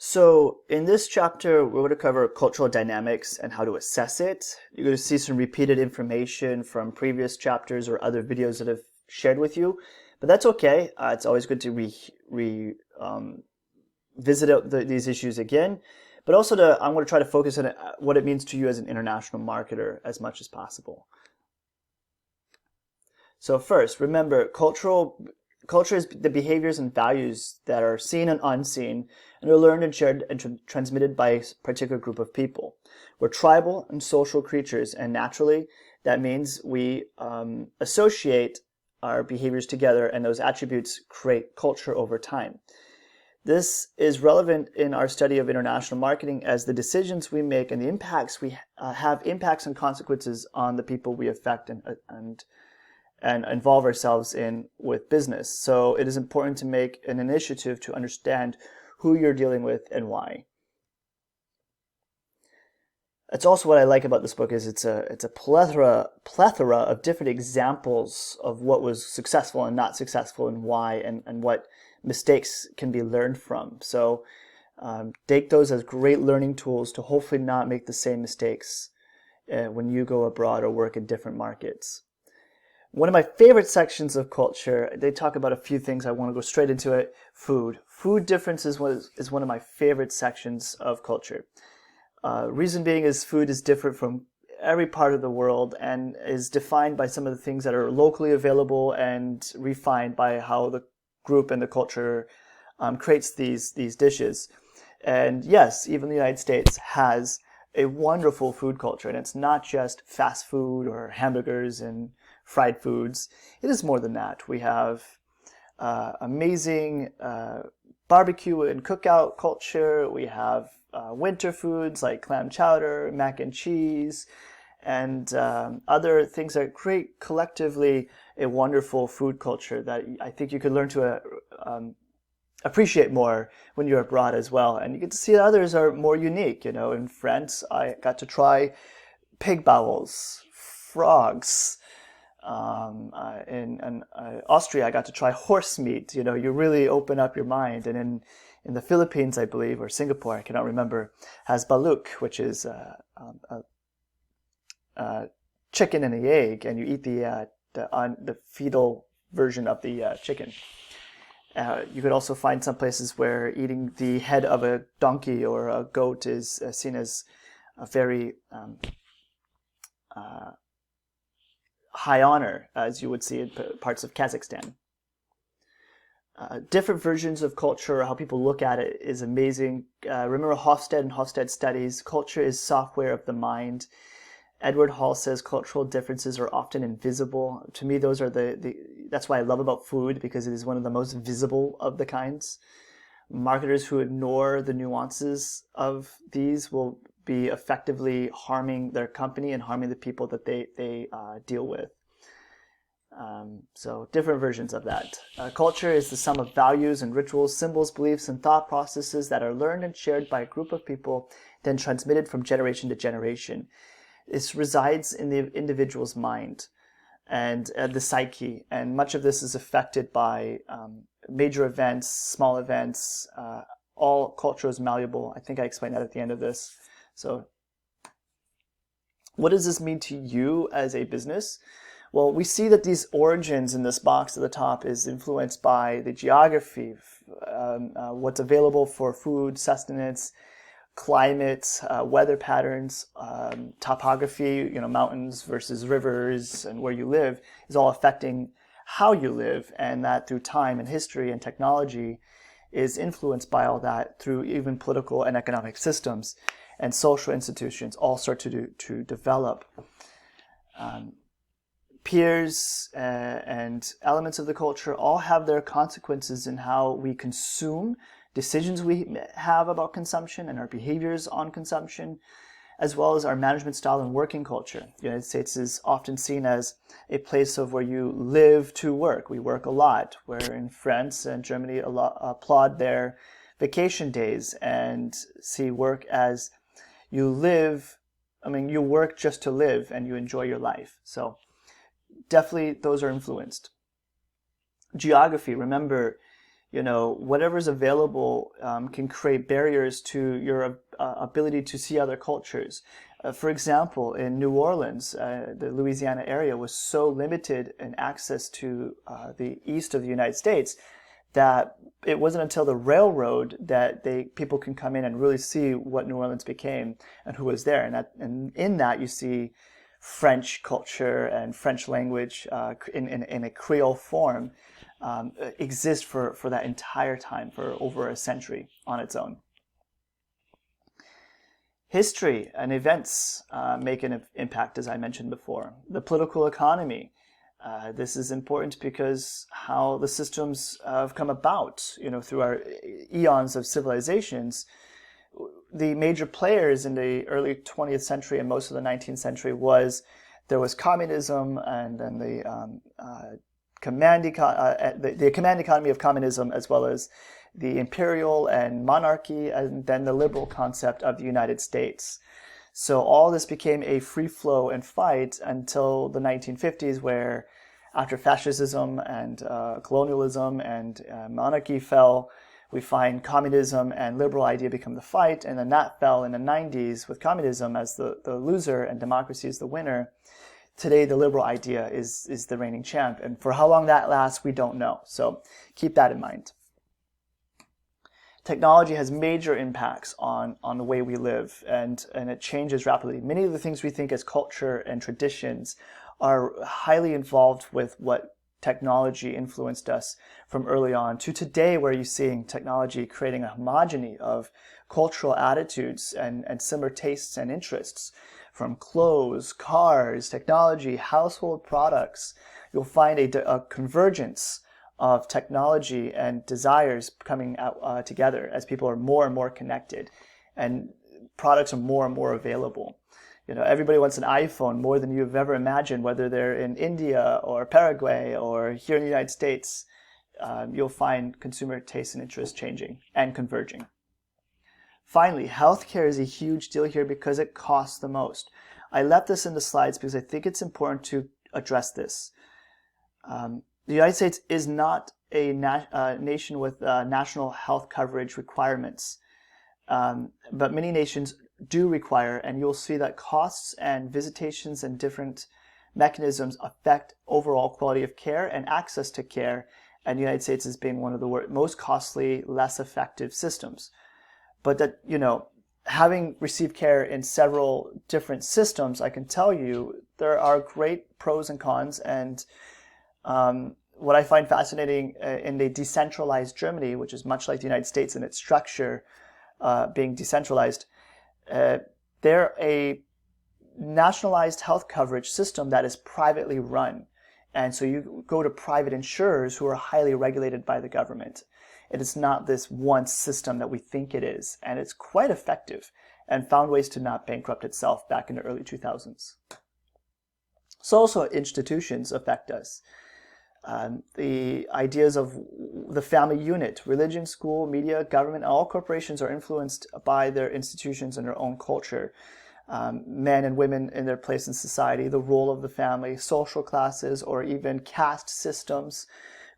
So in this chapter, we're going to cover cultural dynamics and how to assess it. You're going to see some repeated information from previous chapters or other videos that I've shared with you, but that's okay. It's always good to visit these issues again, but also I'm going to try to focus on what it means to you as an international marketer as much as possible. So first, remember, culture is the behaviors and values that are seen and unseen and are learned and shared and transmitted by a particular group of people. We're tribal and social creatures, and naturally, that means we associate our behaviors together, and those attributes create culture over time. This is relevant in our study of international marketing, as the decisions we make and the impacts we have impacts and consequences on the people we affect and involve ourselves in with business. So it is important to make an initiative to understand who you're dealing with and why. That's also what I like about this book, is it's a plethora of different examples of what was successful and not successful and why, and what mistakes can be learned from. So take those as great learning tools to hopefully not make the same mistakes when you go abroad or work in different markets. One of my favorite sections of culture, they talk about a few things. I want to go straight into it. Food. Food differences is one of my favorite sections of culture. Reason being is food is different from every part of the world and is defined by some of the things that are locally available and refined by how the group and the culture creates these dishes. And yes, even the United States has a wonderful food culture, and it's not just fast food or hamburgers and fried foods. It is more than that. We have amazing barbecue and cookout culture. We have winter foods like clam chowder, mac and cheese, and other things that create collectively a wonderful food culture that I think you could learn to appreciate more when you're abroad as well. And you get to see others are more unique. You know, in France, I got to try pig bowels, frogs. In Austria, I got to try horse meat. You know, you really open up your mind. And in the Philippines, I believe, or Singapore, I cannot remember, has balut, which is chicken and the egg, and you eat the fetal version of the chicken. You could also find some places where eating the head of a donkey or a goat is seen as a very high honor, as you would see in parts of Kazakhstan. Different versions of culture, how people look at it, is amazing. Remember Hofstede and Hofstede studies, culture is software of the mind. Edward Hall says cultural differences are often invisible. To me, those are that's why I love about food, because it is one of the most visible of the kinds. Marketers who ignore the nuances of these will be effectively harming their company and harming the people that they deal with. So different versions of that. Culture is the sum of values and rituals, symbols, beliefs, and thought processes that are learned and shared by a group of people, then transmitted from generation to generation. It resides in the individual's mind and the psyche, and much of this is affected by major events, small events. All culture is malleable. I think I explained that at the end of this. So what does this mean to you as a business? Well, we see that these origins in this box at the top is influenced by the geography, what's available for food, sustenance, climate, weather patterns, topography, you know, mountains versus rivers, and where you live is all affecting how you live, and that through time and history and technology is influenced by all that through even political and economic systems, and social institutions all start to develop. Peers and elements of the culture all have their consequences in how we consume, decisions we have about consumption, and our behaviors on consumption, as well as our management style and working culture. The United States is often seen as a place of where you live to work. We work a lot, where in France and Germany applaud their vacation days and see work as you live, you work just to live and you enjoy your life. So definitely those are influenced. Geography, remember, whatever's available can create barriers to your ability to see other cultures. For example, in New Orleans, the Louisiana area was so limited in access to the east of the United States that it wasn't until the railroad that people can come in and really see what New Orleans became and who was there. And in that you see French culture and French language in a Creole form exist for that entire time, for over a century on its own. History and events make an impact, as I mentioned before. The political economy. This is important because how the systems have come about, through our eons of civilizations. The major players in the early 20th century and most of the 19th century there was communism, and then the command economy of communism, as well as the imperial and monarchy, and then the liberal concept of the United States. So all this became a free flow and fight until the 1950s, where after fascism and colonialism and monarchy fell, we find communism and liberal idea become the fight, and then that fell in the 90s with communism as the loser and democracy is the winner. Today, the liberal idea is the reigning champ, and for how long that lasts, we don't know. So keep that in mind. Technology has major impacts on the way we live, and it changes rapidly. Many of the things we think as culture and traditions are highly involved with what technology influenced us from early on to today, where you're seeing technology creating a homogeny of cultural attitudes and similar tastes and interests. From clothes, cars, technology, household products, you'll find a convergence of technology and desires coming out together as people are more and more connected and products are more and more available. Everybody wants an iPhone more than you've ever imagined, whether they're in India or Paraguay or here in the United States. You'll find consumer tastes and interests changing and converging. Finally, healthcare is a huge deal here because it costs the most. I left this in the slides because I think it's important to address this. The United States is not a nation with national health coverage requirements, but many nations do require, and you'll see that costs and visitations and different mechanisms affect overall quality of care and access to care, and the United States as being one of the most costly, less effective systems. But that, having received care in several different systems, I can tell you there are great pros and cons, and what I find fascinating in the decentralized Germany, which is much like the United States in its structure, being decentralized, they're a nationalized health coverage system that is privately run. And so you go to private insurers who are highly regulated by the government. It is not this one system that we think it is. And it's quite effective and found ways to not bankrupt itself back in the early 2000s. So also institutions affect us. The ideas of the family unit, religion, school, media, government, all corporations are influenced by their institutions and their own culture. Men and women in their place in society, the role of the family, social classes, or even caste systems,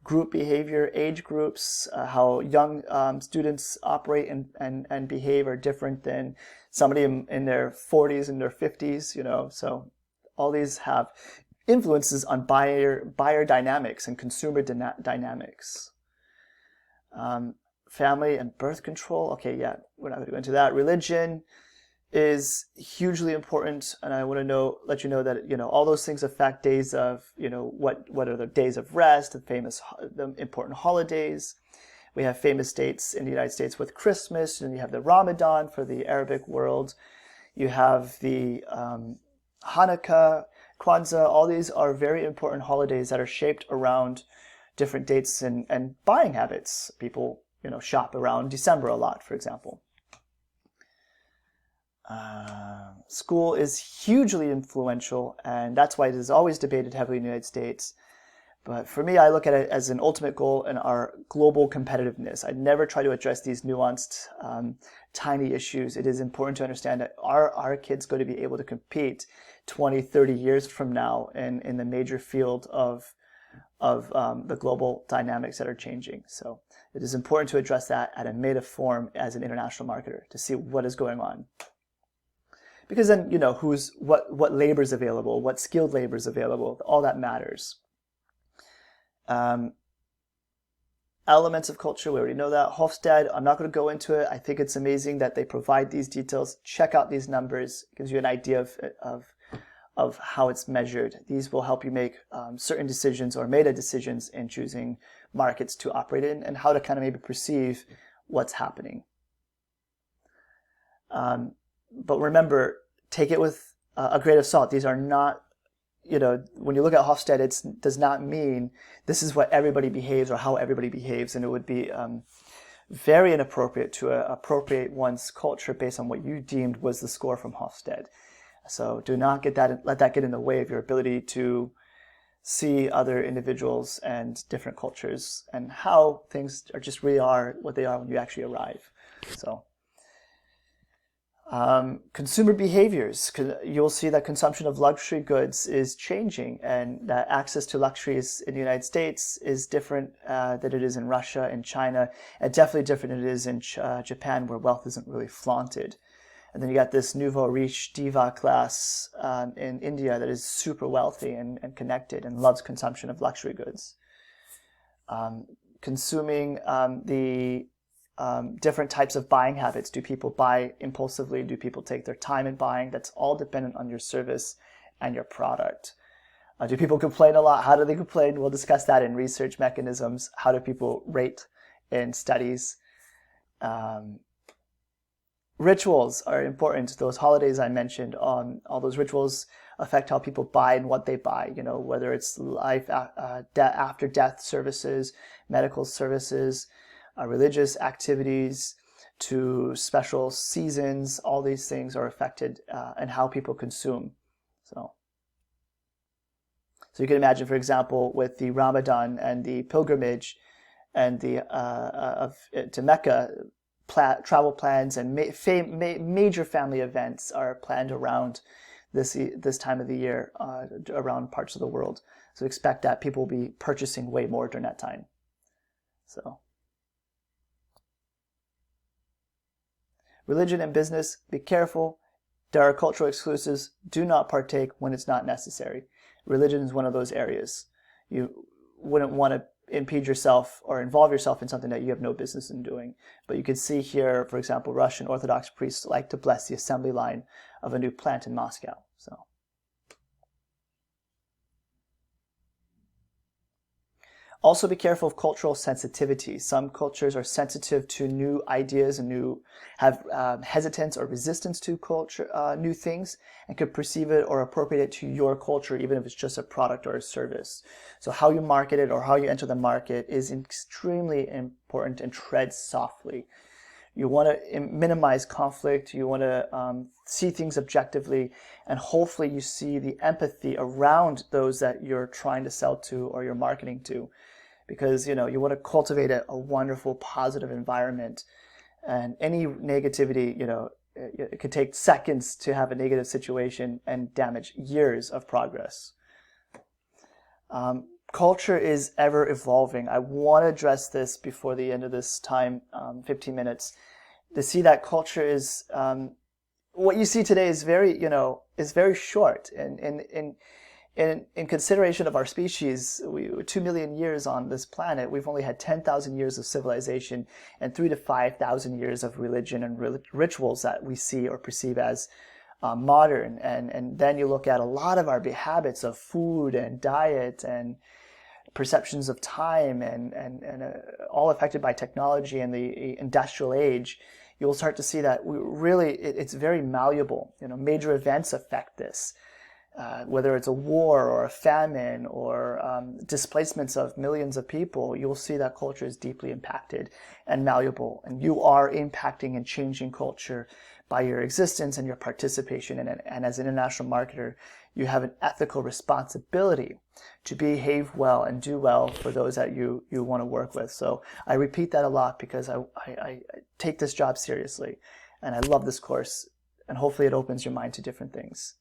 group behavior, age groups, how young students operate and behave are different than somebody in their 40s and their 50s, so all these have influences on buyer dynamics and consumer dynamics. Family and birth control. Okay, yeah, we're not going to go into that. Religion is hugely important, and I want to let you know that all those things affect days of what are the days of rest, the important holidays. We have famous dates in the United States with Christmas, and you have the Ramadan for the Arabic world. You have the Hanukkah, Kwanzaa. All these are very important holidays that are shaped around different dates and buying habits. People shop around December a lot, for example. School is hugely influential, and that's why it is always debated heavily in the United States. But for me, I look at it as an ultimate goal in our global competitiveness. I never try to address these nuanced, tiny issues. It is important to understand that are our kids going to be able to compete 20, 30 years from now in the major field of the global dynamics that are changing. So It is important to address that at a meta form as an international marketer to see what is going on. Because then, what labor is available, what skilled labor is available, all that matters. Elements of culture, we already know that. Hofstede, I'm not going to go into it. I think it's amazing that they provide these details. Check out these numbers. It gives you an idea of how it's measured. These will help you make certain decisions or meta decisions in choosing markets to operate in and how to kind of maybe perceive what's happening. But remember, take it with a grain of salt. These are not, when you look at Hofstede, it does not mean this is what everybody behaves or how everybody behaves. And it would be very inappropriate to appropriate one's culture based on what you deemed was the score from Hofstede. So do not let that get in the way of your ability to see other individuals and different cultures and how things are just really are what they are when you actually arrive. So. Consumer behaviors, you'll see that consumption of luxury goods is changing and that access to luxuries in the United States is different than it is in Russia and China, and definitely different than it is in Japan, where wealth isn't really flaunted. And then you got this nouveau riche diva class in India that is super wealthy and connected and loves consumption of luxury goods. Consuming the different types of buying habits. Do people buy impulsively? Do people take their time in buying? That's all dependent on your service and your product. Do people complain a lot? How do they complain? We'll discuss that in research mechanisms. How do people rate in studies? Rituals are important. Those holidays I mentioned, all those rituals affect how people buy and what they buy, whether it's life after death services, medical services, religious activities, to special seasons. All these things are affected in how people consume. So you can imagine, for example, with the Ramadan and the pilgrimage and the to Mecca, travel plans and major family events are planned around this time of the year around parts of the world. So expect that people will be purchasing way more during that time. So. Religion and business, be careful. There are cultural exclusives. Do not partake when it's not necessary. Religion is one of those areas. You wouldn't want to impede yourself or involve yourself in something that you have no business in doing. But you can see here, for example, Russian Orthodox priests like to bless the assembly line of a new plant in Moscow. So. Also be careful of cultural sensitivity. Some cultures are sensitive to new ideas and have hesitance or resistance to new things, and could perceive it or appropriate it to your culture, even if it's just a product or a service. So how you market it or how you enter the market is extremely important, and tread softly. You want to minimize conflict. You want to see things objectively, and hopefully you see the empathy around those that you're trying to sell to or you're marketing to, because you want to cultivate a wonderful, positive environment. And any negativity, it could take seconds to have a negative situation and damage years of progress. Culture is ever evolving. I want to address this before the end of this time, 15 minutes, to see that culture is, what you see today is very short. And in consideration of our species, 2 million years on this planet, we've only had 10,000 years of civilization and 3,000 to 5,000 years of religion and rituals that we see or perceive as modern. And then you look at a lot of our habits of food and diet and perceptions of time and all affected by technology and the industrial age. You'll start to see that it's very malleable. Major events affect this. Whether it's a war or a famine or displacements of millions of people, you'll see that culture is deeply impacted and malleable. And you are impacting and changing culture by your existence and your participation in it. And as an international marketer, you have an ethical responsibility to behave well and do well for those that you want to work with. So I repeat that a lot because I take this job seriously, and I love this course, and hopefully it opens your mind to different things.